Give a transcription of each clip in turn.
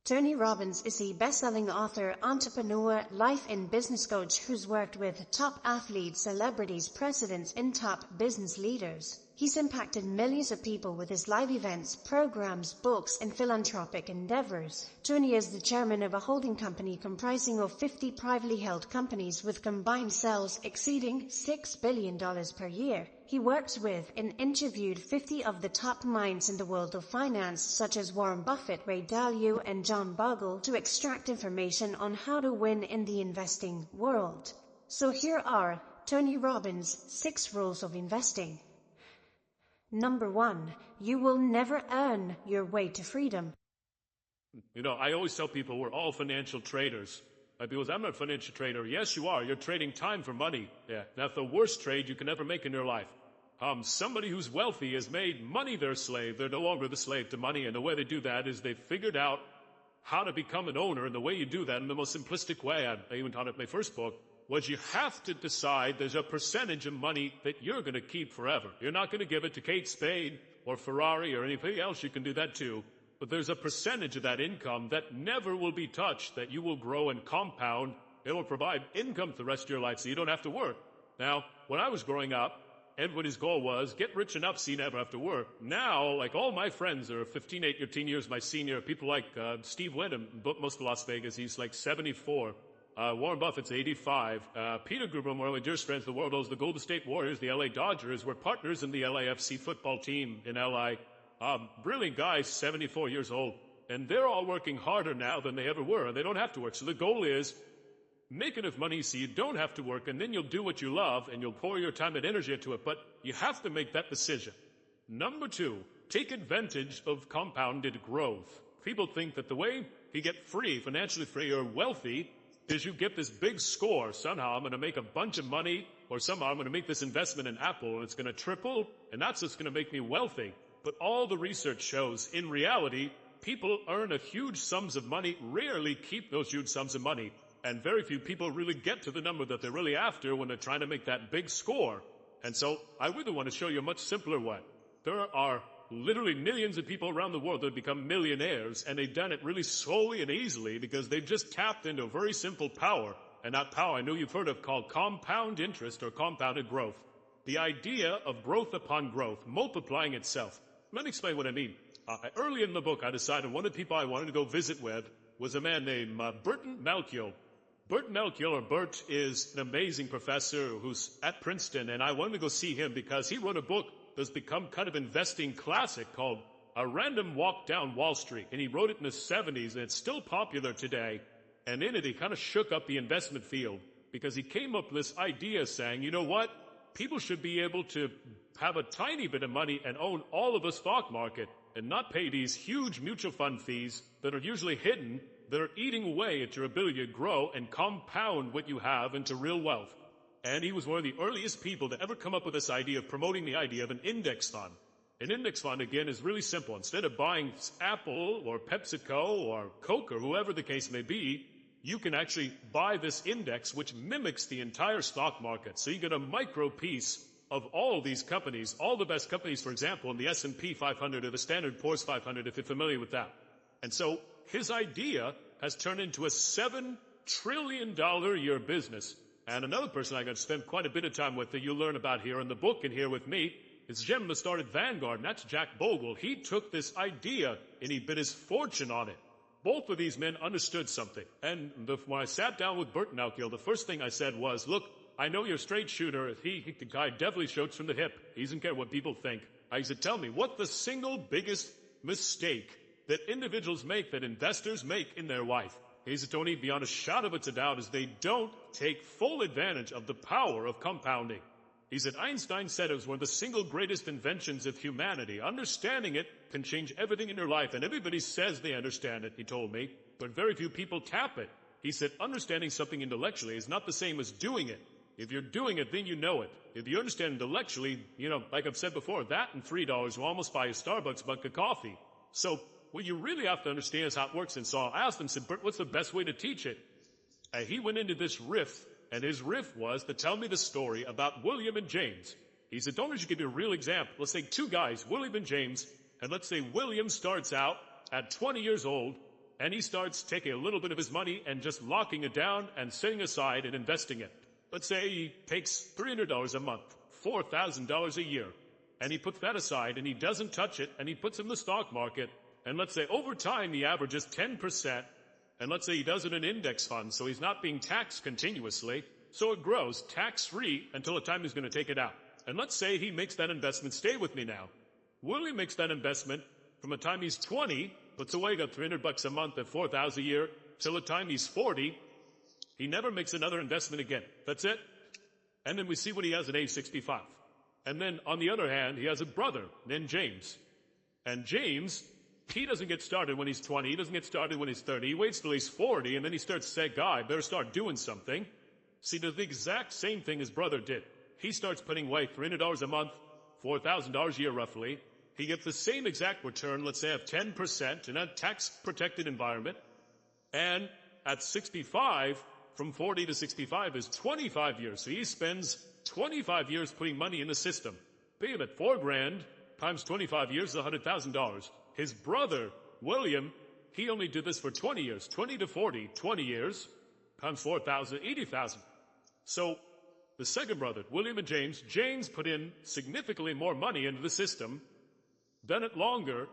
Tony Robbins is a best-selling author, entrepreneur, life and business coach who's worked with top athletes, celebrities, presidents, and top business leaders. He's impacted millions of people with his live events, programs, books, and philanthropic endeavors. Tony is the chairman of a holding company comprising of 50 privately held companies with combined sales exceeding $6 billion per year. He works with and interviewed 50 of the top minds in the world of finance, such as Warren Buffett, Ray Dalio, and John Bogle, to extract information on how to win in the investing world. So here are Tony Robbins' 6 rules of investing. Number 1, you will never earn your way to freedom. I always tell people we're all financial traders. People say, I'm not a financial trader. Yes, you are. You're trading time for money. Yeah, that's the worst trade you can ever make in your life. Somebody who's wealthy has made money their slave. They're no longer the slave to money, and the way they do that is they've figured out how to become an owner, and the way you do that in the most simplistic way, I even taught it in my first book, was you have to decide there's a percentage of money that you're going to keep forever. You're not going to give it to Kate Spade or Ferrari or anything else. You can do that too. But there's a percentage of that income that never will be touched, that you will grow and compound. It will provide income for the rest of your life so you don't have to work. Now, when I was growing up, everybody's goal was get rich enough so you never have to work. Now, like all my friends are 15, 18 years my senior. People like Steve Wyndham, most of Las Vegas, he's like 74. Warren Buffett's 85. Peter Gruber, one of my dearest friends in the world, owns the Golden State Warriors, the LA Dodgers. We're partners in the LAFC football team in LA. Brilliant guys, 74 years old. And they're all working harder now than they ever were. They don't have to work. So the goal is make enough money so you don't have to work, and then you'll do what you love, and you'll pour your time and energy into it. But you have to make that decision. Number 2, take advantage of compounded growth. People think that the way you get free, financially free or wealthy, is you get this big score. Somehow I'm going to make a bunch of money, or somehow I'm going to make this investment in Apple, and it's going to triple, and that's what's going to make me wealthy. But all the research shows, in reality, people earn a huge sums of money, rarely keep those huge sums of money, and very few people really get to the number that they're really after when they're trying to make that big score. And so I really want to show you a much simpler way. There are literally millions of people around the world that have become millionaires, and they've done it really slowly and easily because they've just tapped into a very simple power, and that power I know you've heard of called compound interest or compounded growth. The idea of growth upon growth, multiplying itself. Let me explain what I mean. Early in the book, I decided one of the people I wanted to go visit with was a man named Burton Malkiel. Burt Malkiel, or Burt, is an amazing professor who's at Princeton, and I wanted to go see him because he wrote a book that's become kind of investing classic called A Random Walk Down Wall Street. And he wrote it in the 70s, and it's still popular today. And in it, he kind of shook up the investment field because he came up with this idea saying, you know what? People should be able to have a tiny bit of money and own all of the stock market and not pay these huge mutual fund fees that are usually hidden, that are eating away at your ability to grow and compound what you have into real wealth. And he was one of the earliest people to ever come up with this idea of promoting the idea of an index fund. An index fund, again, is really simple. Instead of buying Apple or PepsiCo or Coke or whoever the case may be, you can actually buy this index which mimics the entire stock market. So you get a micro piece of all these companies, all the best companies, for example, in the S&P 500 or the Standard & Poor's 500, if you're familiar with that. And so his idea has turned into a $7 trillion a year business. And another person I'm going to spend quite a bit of time with that you'll learn about here in the book and here with me is the gentleman that started Vanguard, and that's Jack Bogle. He took this idea and he bet his fortune on it. Both of these men understood something. And when I sat down with Burt Malkiel, the first thing I said was, look, I know you're a straight shooter. The guy definitely shoots from the hip. He doesn't care what people think. I said, tell me, what's the single biggest mistake that individuals make, that investors make in their life? He said, Tony, beyond a shadow of a doubt, is they don't take full advantage of the power of compounding. He said, Einstein said it was one of the single greatest inventions of humanity. Understanding it can change everything in your life, and everybody says they understand it, he told me, but very few people tap it. He said, understanding something intellectually is not the same as doing it. If you're doing it, then you know it. If you understand intellectually, like I've said before, that and $3 will almost buy a Starbucks mug of coffee. So what you really have to understand is how it works. And so I asked him, said, Bert, what's the best way to teach it? And he went into this riff, and his riff was to tell me the story about William and James. He said, don't just give you a real example. Let's say 2 guys, William and James, and let's say William starts out at 20 years old, and he starts taking a little bit of his money and just locking it down and setting aside and investing it. Let's say he takes $300 a month, $4,000 a year, and he puts that aside and he doesn't touch it and he puts it in the stock market. And let's say over time he averages 10%, and let's say he does it in an index fund, so he's not being taxed continuously, so it grows tax-free until the time he's going to take it out. And let's say he makes that investment, stay with me now. William makes that investment from the time he's 20, puts away, got $300 a month at $4,000 a year, till the time he's 40, he never makes another investment again. That's it. And then we see what he has at age 65. And then, on the other hand, he has a brother named James. And James, he doesn't get started when he's 20, he doesn't get started when he's 30, he waits till he's 40, and then he starts to say, "God, I better start doing something." See, does the exact same thing his brother did. He starts putting away $300 a month, $4,000 a year roughly. He gets the same exact return, let's say of 10% in a tax-protected environment. And at 65, from 40 to 65 is 25 years. So he spends 25 years putting money in the system. Think of it, $4,000 times 25 years is $100,000. His brother, William, he only did this for 20 years. 20 to 40, 20 years times 4,000, 80,000. So the second brother, William and James put in significantly more money into the system, done it longer,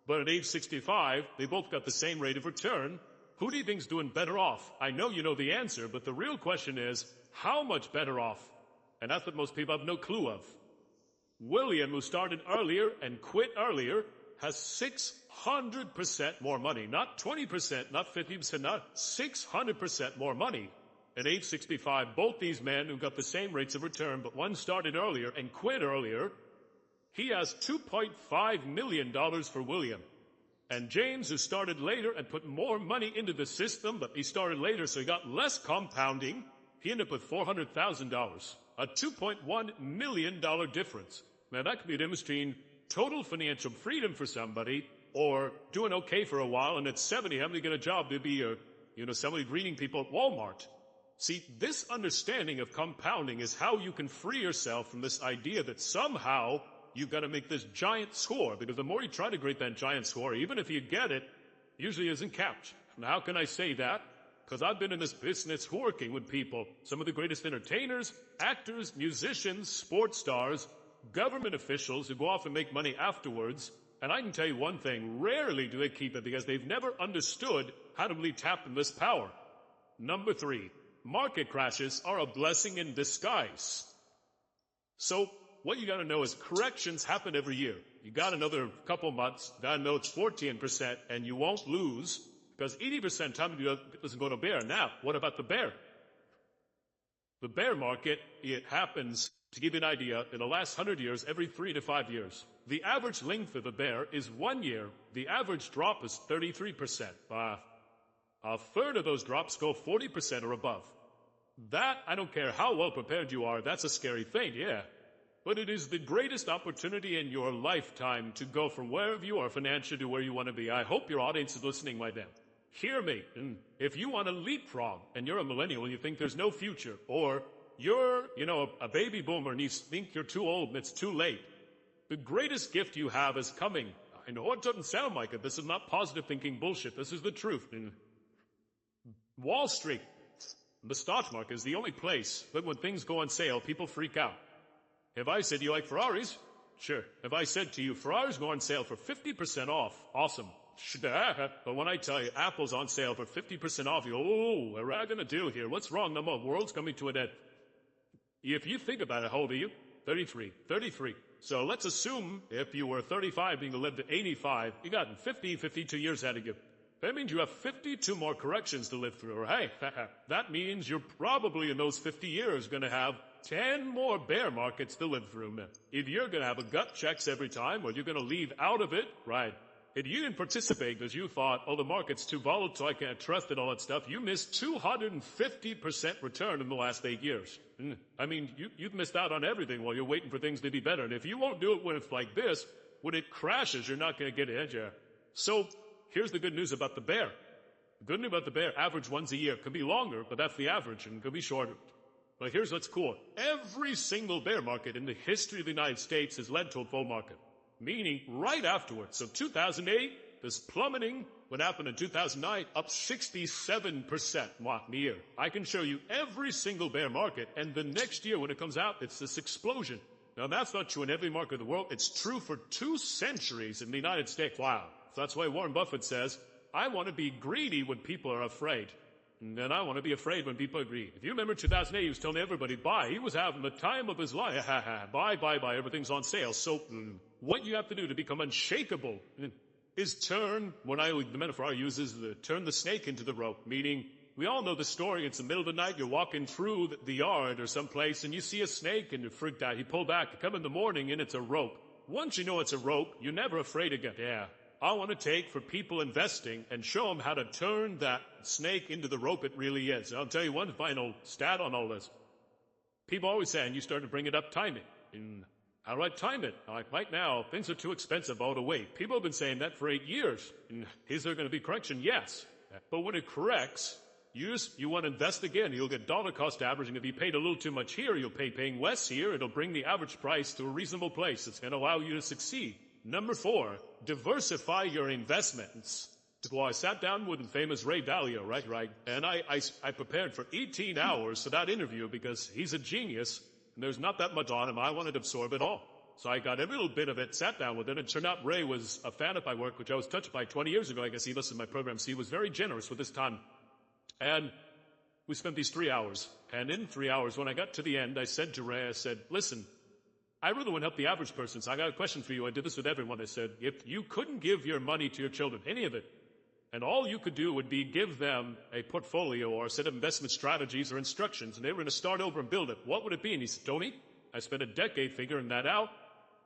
but at age 65, they both got the same rate of return. Who do you think's doing better off? I know you know the answer, but the real question is, how much better off? And that's what most people have no clue of. William, who started earlier and quit earlier, has 600% more money. Not 20%, not 50%, not 600% more money. At age 65, both these men who got the same rates of return, but one started earlier and quit earlier, he has $2.5 million for William. And James, who started later and put more money into the system, but he started later, so he got less compounding, he ended up with $400,000. A $2.1 million difference. Now, that could be demonstrating total financial freedom for somebody, or doing okay for a while, and at 70, having to get a job to be somebody greeting people at Walmart. See, this understanding of compounding is how you can free yourself from this idea that somehow you've got to make this giant score, because the more you try to create that giant score, even if you get it, usually isn't capped. Now, how can I say that? Because I've been in this business working with people, some of the greatest entertainers, actors, musicians, sports stars, government officials who go off and make money afterwards. And I can tell you one thing, rarely do they keep it because they've never understood how to really tap into this power. Number 3, market crashes are a blessing in disguise. So what you got to know is corrections happen every year. You got another couple months, got to know it's 14%, and you won't lose, because 80% of the time it doesn't go to bear. Now, what about the bear? The bear market, it happens, to give you an idea, in the last 100 years, every 3 to 5 years. The average length of a bear is 1 year. The average drop is 33%. A third of those drops go 40% or above. That, I don't care how well prepared you are, that's a scary thing, yeah. But it is the greatest opportunity in your lifetime to go from wherever you are financially to where you want to be. I hope your audience is listening right now. Hear me. If you want to leapfrog and you're a millennial and you think there's no future, or you're, a baby boomer and you think you're too old and it's too late, the greatest gift you have is coming. I know it doesn't sound like it. This is not positive thinking bullshit. This is the truth. Wall Street, the stock market, is the only place that when things go on sale, people freak out. If I said, you like Ferraris? Sure. If I said to you, Ferraris go on sale for 50% off, awesome. But when I tell you Apple's on sale for 50% off, you go, oh, what are I going to do here? What's wrong? The world's coming to an end. If you think about it, how old are you? 33. 33. So let's assume if you were 35 being to live to 85, you got 52 years ahead of you. That means you have 52 more corrections to live through. Hey, that means you're probably in those 50 years going to have 10 more bear markets to live through. If you're going to have a gut checks every time, or you're going to leave out of it, right? If you didn't participate because you thought, oh, the market's too volatile, I can't trust it, all that stuff, you missed 250% return in the last 8 years. I mean, you've missed out on everything while you're waiting for things to be better. And if you won't do it when it's like this, when it crashes, you're not going to get it, yeah. So here's the good news about the bear. The good news about the bear, average ones a year. Could be longer, but that's the average, and could be shorter. But here's what's cool. Every single bear market in the history of the United States has led to a bull market. Meaning, right afterwards. So 2008, This plummeting, what happened in 2009, up 67% one year. I can show you every single bear market, and the next year when it comes out, it's this explosion. Now that's not true in every market of the world. It's true for 2 centuries in the United States. Wow. So that's why Warren Buffett says, I want to be greedy when people are afraid. And then I want to be afraid when people are greedy. If you remember 2008, he was telling everybody, buy. He was having the time of his life. Buy, everything's on sale. So what you have to do to become unshakable is turn, the metaphor I use is turn the snake into the rope, meaning we all know the story. It's the middle of the night. You're walking through the yard or someplace and you see a snake and you're freaked out. You pull back. You come in the morning and it's a rope. Once you know it's a rope, you're never afraid again. Yeah. I want to take for people investing and show them how to turn that snake into the rope it really is. And I'll tell you one final stat on all this. People always say, and you start to bring it up, timing. How do I time it? Like right now, things are too expensive all to wait. People have been saying that for 8 years. Is there going to be correction? Yes. But when it corrects, you want to invest again. You'll get dollar cost averaging. If you paid a little too much here, you'll paying less here. It'll bring the average price to a reasonable place. It's going to allow you to succeed. Number 4, diversify your investments. Well, I sat down with the famous Ray Dalio, right? And I prepared for 18 hours for that interview because he's a genius. And there's not that much on him. I wanted to absorb it all. So I got every little bit of it, sat down with it, and it turned out Ray was a fan of my work, which I was touched by 20 years ago. I guess he listened to my programs. He was very generous with his time. And we spent these 3 hours. And in 3 hours, when I got to the end, I said to Ray, I said, listen, I really want to help the average person, so I got a question for you. I did this with everyone. I said, if you couldn't give your money to your children, any of it, and all you could do would be give them a portfolio or a set of investment strategies or instructions, and they were going to start over and build it, what would it be? And he said, Tony, I spent a decade figuring that out.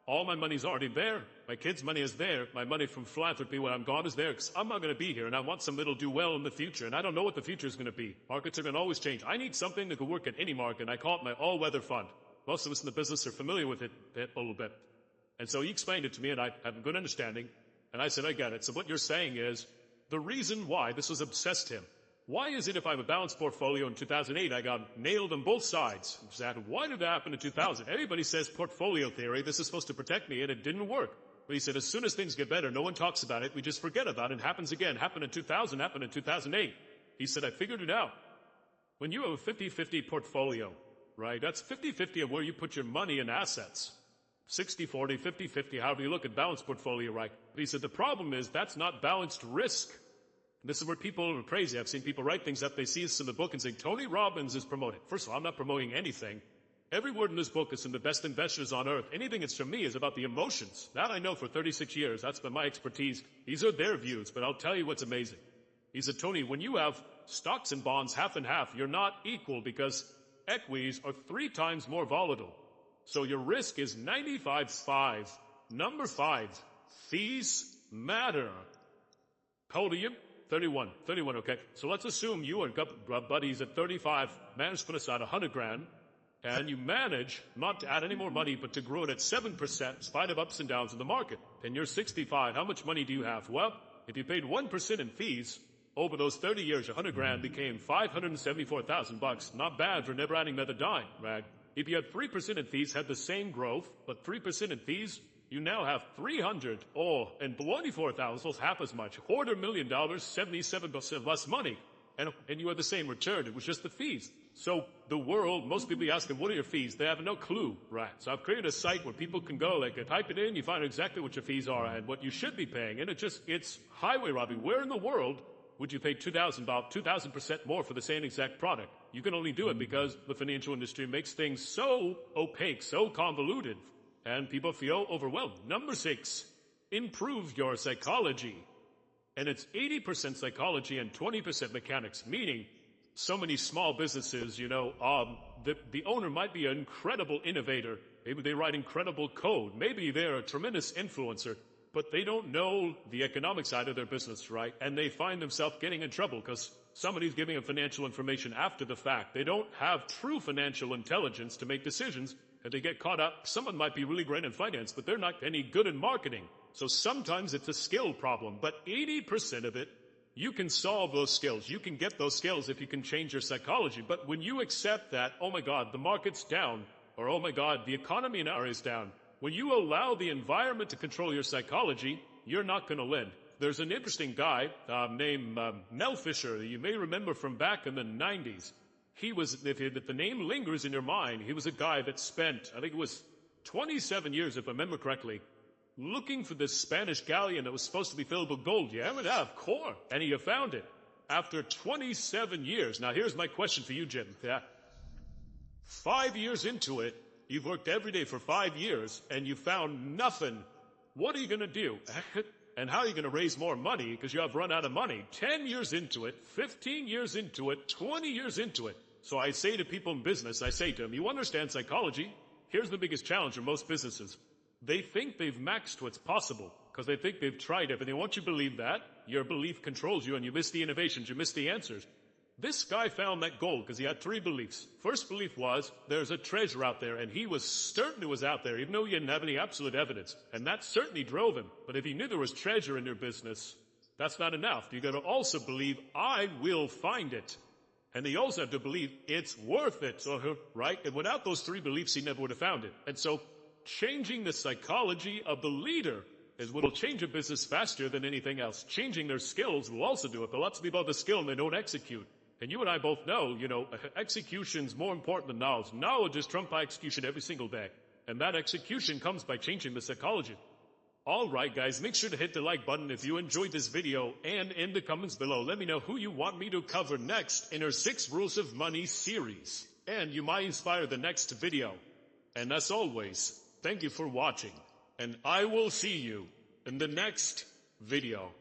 All my money's already there. My kids' money is there. My money from philanthropy when I'm gone is there, because I'm not going to be here, and I want somebody to do well in the future, and I don't know what the future is going to be. Markets are going to always change. I need something that could work at any market, and I call it my all-weather fund. Most of us in the business are familiar with it a little bit. And so he explained it to me, and I have a good understanding. And I said, I get it. So what you're saying is, the reason why this was obsessed him. Why is it if I have a balanced portfolio in 2008, I got nailed on both sides? Why did that happen in 2000? Everybody says portfolio theory, this is supposed to protect me, and it didn't work. But he said, as soon as things get better, no one talks about it, we just forget about it. It happens again. Happened in 2000, happened in 2008. He said, I figured it out. When you have a 50-50 portfolio, right? That's 50-50 of where you put your money and assets. 60-40, 50-50, however you look at balanced portfolio, right? But he said the problem is that's not balanced risk. And this is where people are crazy. I've seen people write things up. They see this in the book and say, Tony Robbins is promoting. First of all, I'm not promoting anything. Every word in this book is from the best investors on earth. Anything that's from me is about the emotions. That I know for 36 years. That's been my expertise. These are their views, but I'll tell you what's amazing. He said, Tony, when you have stocks and bonds half and half, you're not equal because equities are 3 times more volatile. So your risk is 95.5. Number 5, fees matter. How old are you? 31. 31, okay. So let's assume you and buddies at 35 manage to put aside 100 grand, and you manage not to add any more money, but to grow it at 7% in spite of ups and downs in the market. And you're 65. How much money do you have? Well, if you paid 1% in fees, over those 30 years, 100 grand became $574,000. Not bad for never adding another dime, right? If you had 3% in fees, had the same growth, but 3% in fees, you now have and $24,000, half as much. $250,000, 77% less money. And you had the same return. It was just the fees. So the world, most people you ask them, what are your fees? They have no clue, right? So I've created a site where people can go, like type it in, you find out exactly what your fees are and what you should be paying. And it's highway robbing. Where in the world would you pay about 2,000% more for the same exact product? You can only do it because the financial industry makes things so opaque, so convoluted, and people feel overwhelmed. Number 6, improve your psychology. And it's 80% psychology and 20% mechanics, meaning so many small businesses, the owner might be an incredible innovator. Maybe they write incredible code. Maybe they're a tremendous influencer, but they don't know the economic side of their business, right? And they find themselves getting in trouble because somebody's giving them financial information after the fact. They don't have true financial intelligence to make decisions, and they get caught up. Someone might be really great in finance, but they're not any good in marketing. So sometimes it's a skill problem, but 80% of it, you can solve those skills. You can get those skills if you can change your psychology. But when you accept that, oh my God, the market's down, or oh my God, the economy in our area is down, when you allow the environment to control your psychology, you're not going to win. there's an interesting guy named Mel Fisher that you may remember from back in the 90s. He was, if the name lingers in your mind, he was a guy that spent, I think it was 27 years, if I remember correctly, looking for this Spanish galleon that was supposed to be filled with gold. Yeah, of course. And he found it after 27 years. Now, here's my question for you, Jim. Yeah. 5 years into it, you've worked every day for 5 years, and you found nothing. What are you going to do? And how are you going to raise more money because you have run out of money? 10 years into it, 15 years into it, 20 years into it. So I say to people in business, I say to them, you understand psychology? Here's the biggest challenge for most businesses. They think they've maxed what's possible because they think they've tried everything. Once you believe that, your belief controls you and you miss the innovations, you miss the answers. This guy found that gold because he had 3 beliefs. First belief was, there's a treasure out there, and he was certain it was out there, even though he didn't have any absolute evidence. And that certainly drove him. But if he knew there was treasure in your business, that's not enough. You got to also believe, I will find it. And he also had to believe it's worth it. So, right? And without those 3 beliefs, he never would have found it. And so, changing the psychology of the leader is what will change a business faster than anything else. Changing their skills will also do it. But lots of people have the skill and they don't execute. And you and I both know, execution's more important than knowledge. Knowledge is trumped by execution every single day. And that execution comes by changing the psychology. All right, guys, make sure to hit the like button if you enjoyed this video, and in the comments below, let me know who you want me to cover next in our 6 Rules of Money series. And you might inspire the next video. And as always, thank you for watching, and I will see you in the next video.